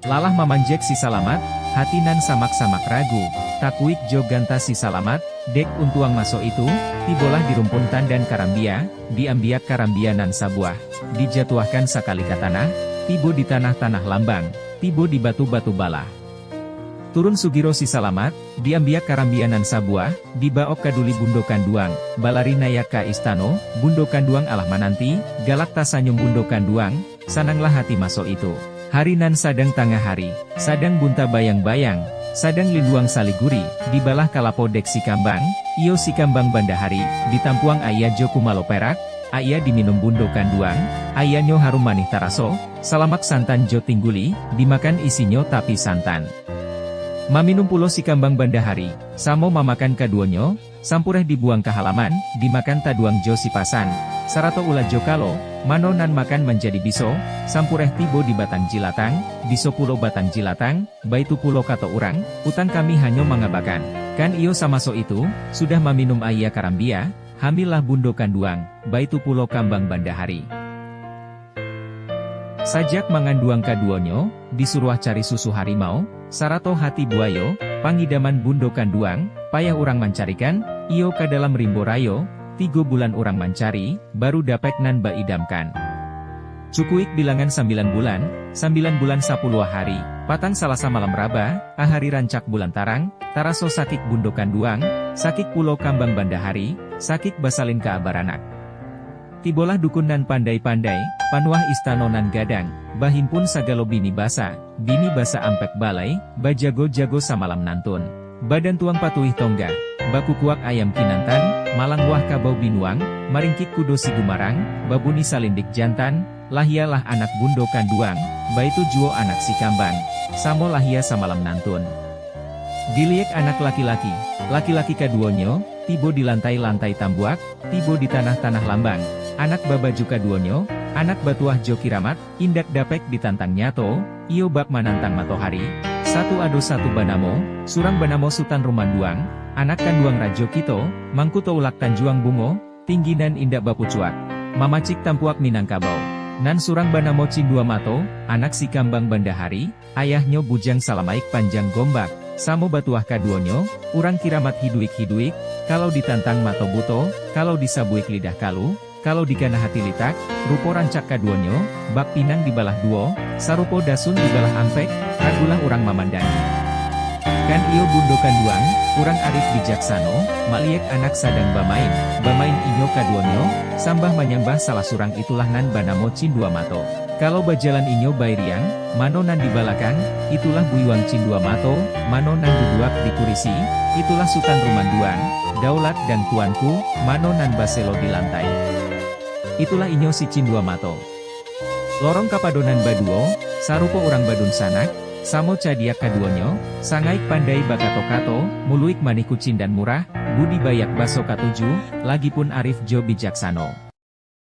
Lalah mamanjek si salamat, hatinan samak-samak ragu, takuik jo ganta si salamat, dek untuang maso itu, tibolah di rumpun tandan karambia, diambiak karambianan sabuah, dijatuhkan sakali ke tanah, tibo di tanah-tanah lambang, tibo di batu-batu balah. Turun sugiro si salamat, diambiak karambianan sabuah, dibaok kaduli bundokan duang, balari nayak ka istano, bundokan duang alah mananti, galak tasanyum bundokan duang, sananglah hati maso itu. Harinan sadang tengah hari, sadang bunta bayang-bayang, sadang liluang saliguri, dibalah kalapo dek si kambang, iyo si kambang bandahari, ditampuang ayah jo kumalo perak, ayah diminum bundokan duang, ayah nyo harum manih taraso, salamak santan jo tingguli, dimakan isinyo tapi santan. Maminum pulo si kambang bandahari, samo mamakan kaduonyo, sampureh dibuang ke halaman, dimakan taduang jo si pasan, sarato ulah jo kalo, manonan makan menjadi biso, sampureh tibo di batang jilatang, biso pulo batang jilatang, baitu pulo kato urang, utang kami hanyo mangabakan, kan iyo samaso itu, sudah maminum ayah karambia, hamillah bundokan duang, baitu pulo kambang bandahari. Sajak mangan duang kaduonyo, disuruh cari susu harimau, sarato hati buayo, pangidaman bundokan duang, payah urang mancarikan, iyo ka dalam rimbo rayo, 3 bulan urang mancari, baru dapek nan ba idamkan. Cukuik bilangan 9 bulan, 9 bulan 10 hari, patang salasa malam raba, ahari rancak bulan tarang, taraso sakik bundokan duang, sakik pulo kambang bandahari, sakik basalin ka abaranak. Tibolah dukun nan pandai-pandai, panuah istano nan gadang, bahimpun sagalo bini basa ampek balai, bajago-jago samalam nantun. Badan tuang patuih tongga, bakukuak ayam kinantan, malang wah kabau binuang, maringkik kudo si gumarang, babuni salindik jantan, lahialah anak bundokan duang, baitu juo anak si kambang, samo lahia samalam nantun. Diliek anak laki-laki, laki-laki kaduonyo, tibo di lantai-lantai tambuak, tibo di tanah-tanah lambang, anak babaju kaduonyo, anak batuah jo kiramat, indak dapek ditantang nyato, iyo bak manantang matohari, satu ado satu banamo, surang banamo sutan ruman duang, anak kanduang rajo kito, mangkuto ulak tanjuang bungo, tingginan indak bapucuak, mamacik tampuak minangkabau, nan surang banamo cindua mato, anak si kambang bandahari, ayahnyo bujang salamaik panjang gombak, samo batuah kaduonyo, urang kiramat hiduik-hiduik, kalau ditantang mato buto, kalau disabuik lidah kalu, kalau dikana hati litak, rupo rancak kaduonyo, bak pinang dibalah duo, sarupo dasun dibalah ampek, ragulah urang mamandani. Kan iyo bundokan duang, urang arif bijaksano, maliek anak sadang bamain inyo kaduonyo, sambah menyambah salah surang itulah nan banamo cindua mato. Kalau bajalan inyo bairiang, mano nan dibalakan, itulah buyuang cindua mato, mano nan duduak dikurisi, itulah sultan ruman duang, daulat dan tuanku, mano nan baselo di lantai. Itulah inyo si cindua mato. Lorong kapadonan baduo, sarupo urang badun sanak, samo cadiak kaduonyo, sangaik pandai bakato-kato, muluik maniku cindan murah, budi bayak baso katuju, lagipun arif jo bijaksano.